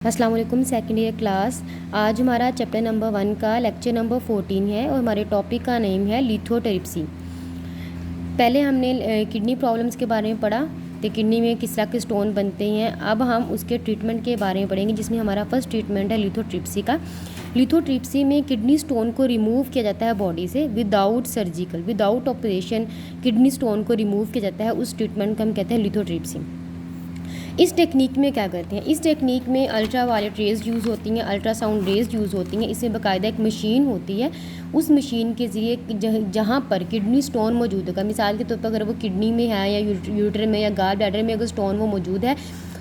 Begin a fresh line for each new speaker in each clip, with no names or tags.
अस्सलाम वालेकुम second year class. आज हमारा चैप्टर नंबर 1 का लेक्चर नंबर 14 है और हमारे टॉपिक का नेम है लिथोट्रिप्सी। पहले हमने किडनी प्रॉब्लम्स के बारे में पढ़ा तो किडनी में किस तरह के स्टोन बनते हैं। अब हम उसके ट्रीटमेंट के बारे में पढ़ेंगे, जिसमें हमारा फर्स्ट ट्रीटमेंट है लिथोट्रिप्सी का। लिथोट्रिप्सी में किडनी स्टोन को रिमूव किया जाता है बॉडी से without surgical, without operation kidney stone को रिमूव किया जाता है। उस ट्रीटमेंट को हम कहते हैं लिथोट्रिप्सी। इस टेक्निक में क्या करते हैं, इस टेक्निक में अल्ट्रा वायलेट रेज यूज़ होती हैं, अल्ट्रासाउंड रेज यूज़ होती हैं। इसमें बाकायदा एक मशीन होती है, उस मशीन के ज़रिए जहाँ पर किडनी स्टोन मौजूद होगा, मिसाल के तौर पर अगर वो किडनी में है या यूटर में या गाल ब्लैडर में अगर स्टोन वो मौजूद है,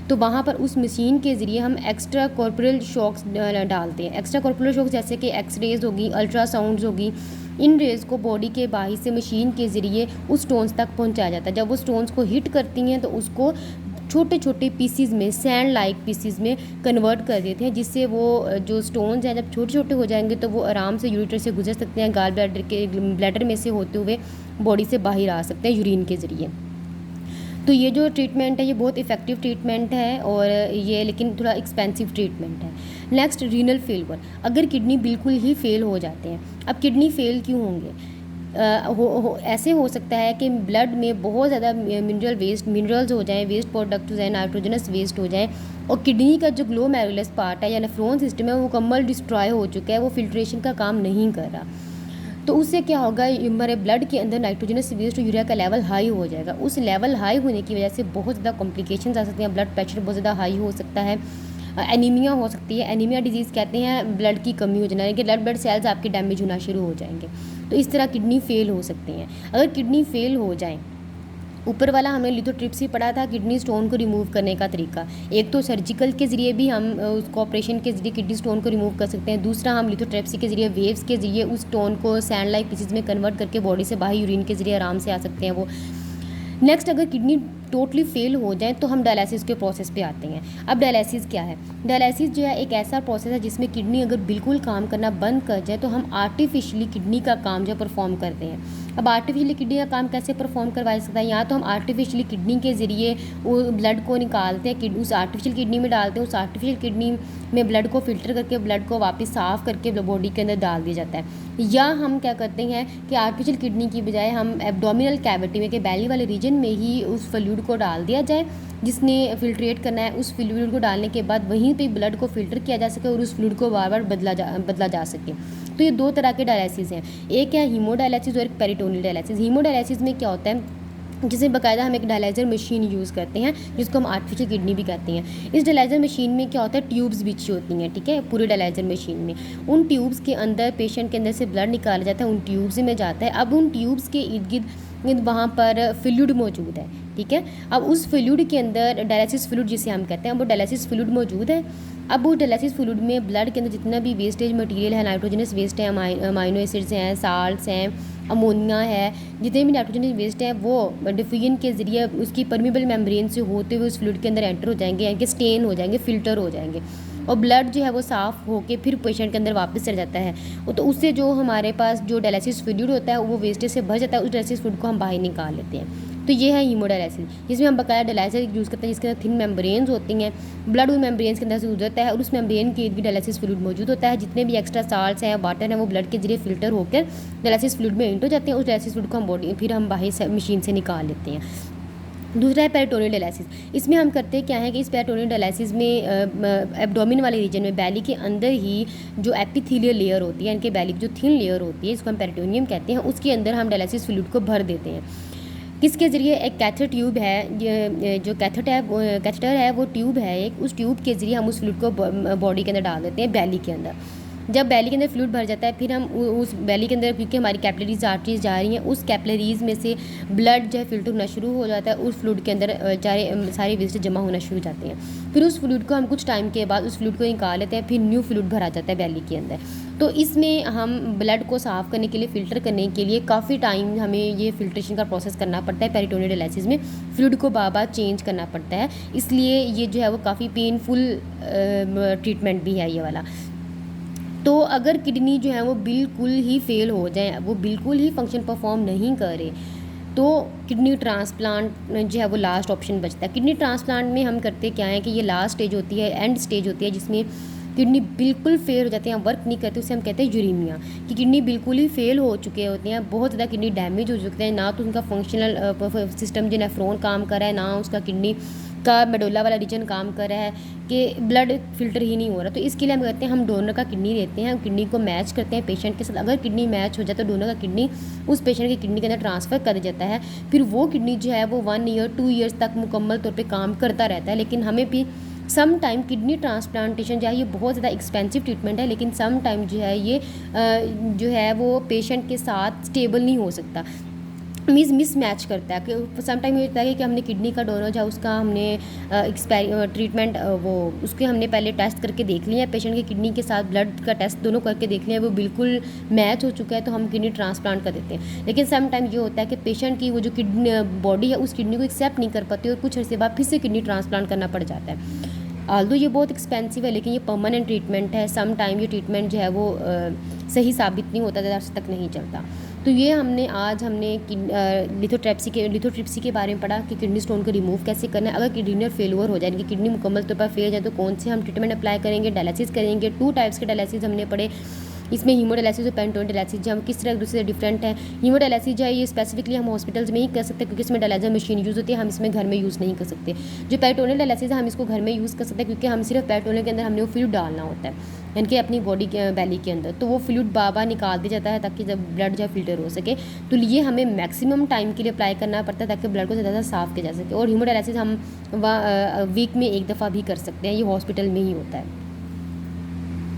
तो वहाँ पर उस मशीन के ज़रिए हम एक्स्ट्रा कॉर्पोरल शॉक्स डालते हैं। एक्स्ट्रा कॉर्पोरल शॉक्स जैसे कि एक्स रेज होगी, अल्ट्रासाउंड्स होगी, इन रेज़ को बॉडी के बाहर से मशीन के ज़रिए उस स्टोन्स तक पहुँचाया जाता है। जब वो स्टोन्स को हिट करती हैं तो उसको छोटे छोटे पीसीज में, सैंड लाइक पीसीज में कन्वर्ट कर देते हैं, जिससे वो जो स्टोन्स हैं जब छोटे छोटे हो जाएंगे तो वो आराम से यूरिटर से गुजर सकते हैं, गाल ब्लैडर में से होते हुए बॉडी से बाहर आ सकते हैं यूरिन के ज़रिए। तो ये जो ट्रीटमेंट है ये बहुत इफ़ेक्टिव ट्रीटमेंट है और ये लेकिन थोड़ा एक्सपेंसिव ट्रीटमेंट है। Next, renal failure. अगर किडनी बिल्कुल ही फेल हो जाते हैं, अब किडनी फेल क्यों होंगे? ऐसे हो सकता है कि ब्लड में बहुत ज़्यादा मिनरल्स हो जाएं, वेस्ट प्रोडक्ट हो जाए, नाइट्रोजनस वेस्ट हो जाए, और किडनी का जो ग्लोमेरुलस पार्ट है या नेफ्रॉन सिस्टम है वो मुकम्मल डिस्ट्रॉय हो चुका है, वो फिल्ट्रेशन का काम नहीं कर रहा। तो उससे क्या होगा, हमारे ब्लड के अंदर नाइट्रोजनस वेस्ट और यूरिया का लेवल हाई हो जाएगा। उस लेवल हाई होने की वजह से बहुत ज़्यादा कॉम्प्लिकेशंस आ सकती हैं, ब्लड प्रेशर बहुत ज़्यादा हाई हो सकता है, एनीमिया हो सकती है। एनीमिया डिजीज़ कहते हैं ब्लड की कमी हो जाना, यानी कि ब्लड सेल्स आपके डैमेज होना शुरू हो जाएंगे। तो इस तरह किडनी फेल हो सकती हैं। अगर किडनी फेल हो जाए, ऊपर वाला हमने लिथोट्रिप्सी पढ़ा था किडनी स्टोन को रिमूव करने का तरीका। एक तो सर्जिकल के ज़रिए भी हम उसको ऑपरेशन के ज़रिए किडनी स्टोन को रिमूव कर सकते हैं। दूसरा, हम लिथोट्रिप्सी के ज़रिए वेव्स के ज़रिए उस स्टोन को सैंड लाइक पीसेस में कन्वर्ट करके बॉडी से बाहर यूरिन के ज़रिए आराम से आ सकते हैं वो। नेक्स्ट, अगर किडनी टोटली फेल हो जाए तो हम डायलिसिस के प्रोसेस पे आते हैं। अब डायलिसिस क्या है? डायलिसिस जो है एक ऐसा प्रोसेस है जिसमें किडनी अगर बिल्कुल काम करना बंद कर जाए तो हम आर्टिफिशियली किडनी का काम जो परफॉर्म करते हैं। अब आर्टिफिशियली किडनी का काम कैसे परफॉर्म करवा सकता है? या तो हम आर्टिफिशियली किडनी के ज़रिए वो ब्लड को निकालते हैं, उस आर्टिफिशियल किडनी में डालते हैं, उस आर्टिफिशियल किडनी में ब्लड को फिल्टर करके ब्लड को वापस साफ़ करके बॉडी के अंदर डाल दिया जाता है। या हम क्या करते हैं कि आर्टिफिशियल किडनी की बजाय हम एब्डोमिनल कैविटी में, के बैली वाले रीजन में ही उस फ्लूइड को डाल दिया जाए जिसने फिल्ट्रेट करना है। उस फ्लूइड को डालने के बाद वहीं पे ब्लड को फिल्टर किया जा सके और उस फ्लूइड को बार बार बदला जा सके। तो ये दो तरह के डायलिसिस हैं, एक है हीमोडायलिसिस और एक पेरिटोनियल डायलिसिस। हीमोडायलिसिस में क्या होता है, जिसे बाकायदा हम एक डायलाइज़र मशीन यूज़ करते हैं जिसको हम आर्टिफिशियल किडनी भी कहते हैं। इस डायलाइज़र मशीन में क्या होता है, ट्यूब्स बिछी होती हैं, ठीक है, पूरे डायलाइज़र मशीन में। उन ट्यूब्स के अंदर पेशेंट के अंदर से ब्लड निकाला जाता है, उन ट्यूब्स में जाता है। अब उन ट्यूब्स के इर्द गिर्द वहाँ पर फ्लूइड मौजूद है, ठीक है। अब उस फ्लूइड के अंदर डायलिसिस फ्लूइड जिसे हम कहते हैं, वो डायलिसिस फ्लूइड मौजूद है। अब वो डायलिसिस फ्लूइड में ब्लड के अंदर जितना भी वेस्टेज मटेरियल है, नाइट्रोजनस वेस्ट है, अमाइनो एसिड्स हैं, साल्ट्स हैं, अमोनिया है, जितने भी नाइट्रोजनस वेस्ट हैं वो डिफ्यूजन के ज़रिए उसकी परमिबल मेम्ब्रेन से होते हुए उस फ्लूइड के अंदर एंटर हो जाएंगे, यानी कि स्टेन हो जाएंगे, फिल्टर हो जाएंगे, और ब्लड जो है वो साफ़ होके फिर पेशेंट के अंदर वापस चल जाता है। तो उससे जो हमारे पास जो डायलिसिस फ्लूइड होता है वो वेस्टेज से भर जाता है, उस डायलिसिस फ्लूइड को हम बाहर निकाल लेते हैं। तो ये है हीमोडायलिसिस, जिसमें हम बकाया डायलिसिस यूज़ करते हैं, जिसके अंदर थिन मेम्ब्रेन्स होती हैं, ब्लड उन मेम्ब्रेन्स के अंदर से गुजरता है और उस मेम्ब्रेन के भी डायलिसिस फ्लूइड मौजूद होता है। जितने भी एक्स्ट्रा साल्ट्स हैं, वाटर हैं, वो ब्लड के जरिए फिल्टर होकर डायलिसिस फ्लूइड में एंटर हो जाते हैं। उस डायलिसिस फ्लूइड को हम बॉडी फिर हम बाहर से मशीन से निकाल लेते हैं। दूसरा है पेरिटोनियल डायलिसिस। इसमें हम करते क्या है कि इस पेरिटोनियल डायलिसिस में एब्डोमिन वाले रीजन में बैली के अंदर ही जो एपिथेलियल लेयर होती है, इनके बैली की जो थिन लेयर होती है, इसको हम पेरिटोनियम कहते हैं, उसके अंदर हम डायलिसिस फ्लूइड को भर देते हैं। किसके ज़रिए? एक कैथेटर ट्यूब है, जो कैथेटर है वो ट्यूब है एक, उस ट्यूब के ज़रिए हम उस फ्लूइड को बॉडी के अंदर डाल देते हैं, बैली के अंदर। जब बैली के अंदर फ्लूइड भर जाता है फिर हम उस बैली के अंदर, क्योंकि हमारी कैपिलरीज आर्टरीज जा रही हैं, उस कैपिलरीज में से ब्लड जो है फिल्टर होना शुरू हो जाता है, उस फ्लूइड के अंदर सारे वेस्ट जमा होना शुरू हो जाते हैं। फिर उस फ्लूइड को हम कुछ टाइम के बाद उस फ्लूइड को निकाल लेते हैं, फिर न्यू फ्लूइड भरा जाता है बैली के अंदर। तो इसमें हम ब्लड को साफ़ करने के लिए, फ़िल्टर करने के लिए काफ़ी टाइम हमें ये फिल्ट्रेशन का प्रोसेस करना पड़ता है। पेरिटोनियल डायलिसिस में फ्लूइड को बार बार चेंज करना पड़ता है, इसलिए ये जो है वो काफ़ी पेनफुल ट्रीटमेंट भी है ये वाला। तो अगर किडनी जो है वो बिल्कुल ही फेल हो जाए, वो बिल्कुल ही फंक्शन परफॉर्म नहीं करे, तो किडनी ट्रांसप्लांट जो है वो लास्ट ऑप्शन बचता है। किडनी ट्रांसप्लांट में हम करते क्या है कि ये लास्ट स्टेज होती है, एंड स्टेज होती है, जिसमें किडनी बिल्कुल फेल हो जाती हैं, वर्क नहीं करती, उसे हम कहते हैं यूरीमिया, कि किडनी बिल्कुल ही फेल हो चुके होते हैं, बहुत ज़्यादा किडनी डैमेज हो चुके हैं, ना तो उनका फंक्शनल सिस्टम जो नेफ्रॉन काम कर रहा है, ना उसका किडनी का मेडुला वाला रीजन काम कर रहा है, कि ब्लड फिल्टर ही नहीं हो रहा। तो इसके लिए हम कहते हैं हम डोनर का किडनी देते हैं, हम किडनी को मैच करते हैं पेशेंट के साथ। अगर किडनी मैच हो जाए तो डोनर का किडनी उस पेशेंट की किडनी के अंदर ट्रांसफ़र कर जाता है। फिर वो किडनी जो है वो 1 ईयर 2 ईयर्स तक मुकम्मल तौर पर काम करता रहता है। लेकिन हमें भी सम टाइम किडनी ट्रांसप्लांटेशन जो है ये बहुत ज़्यादा एक्सपेंसिव ट्रीटमेंट है, लेकिन सम टाइम जो है ये जो है वो पेशेंट के साथ स्टेबल नहीं हो सकता, मिस मैच करता है। कि सम टाइम ये होता है कि हमने किडनी का डोनर जो है उसका हमने ट्रीटमेंट वो उसके हमने पहले टेस्ट करके देख लिया है, पेशेंट की किडनी के साथ ब्लड का टेस्ट दोनों करके देख लिया है, वो बिल्कुल मैच हो चुका है, तो हम किडनी ट्रांसप्लांट कर देते हैं। लेकिन सम टाइम ये होता है कि पेशेंट की वो जो किडनी बॉडी है उस किडनी को एक्सेप्ट नहीं कर पाती और कुछ अर्से बाद फिर से किडनी ट्रांसप्लांट करना पड़ जाता है। आल्दो ये बहुत एक्सपेंसिव है, लेकिन ये परमानेंट ट्रीटमेंट है। सम टाइम ये ट्रीटमेंट जो है वो सही साबित नहीं होता, ज़्यादा अर्से तक नहीं चलता। तो ये आज हमने लिथोट्रिप्सी के बारे में पढ़ा कि किडनी स्टोन को रिमूव कैसे करना है। अगर किडनी फेलियर हो जाए, यानी कि किडनी मुकम्मल तौर पर फेल जाए, तो कौन से हम ट्रीटमेंट अप्लाई करेंगे, डायलिसिस करेंगे। 2 टाइप्स के डायलिसिस हमने पढ़े, इसमें हीमोडायलिसिस और पेरिटोनियल डायलिसिस, जो हम किस तरह दूसरे डिफरेंट है। हीमोडायलिसिस जो है ये स्पेसिफिकली हम हॉस्पिटल्स में ही कर सकते हैं, क्योंकि इसमें डायलिसिस मशीन यूज़ होती है, हम इसमें घर में यूज़ नहीं कर सकते। जो पेरिटोनियल डायलिसिस है हम इसको घर में यूज़ कर सकते हैं, क्योंकि हम सिर्फ पेरिटोनियल के अंदर हमने वो फ्लूइड डालना होता है, यानी कि अपनी बॉडी के बैली के अंदर, तो वो फ्लूइड बार निकाल दिया जाता है ताकि जब ब्लड जो फिल्टर हो सके। तो ये हमें मैक्सिमम टाइम के लिए अप्लाई करना पड़ता है ताकि ब्लड को ज़्यादा साफ़ किया जा सके। और हीमोडायलिसिस हम वीक में 1 दफ़ा भी कर सकते हैं, ये हॉस्पिटल में ही होता है।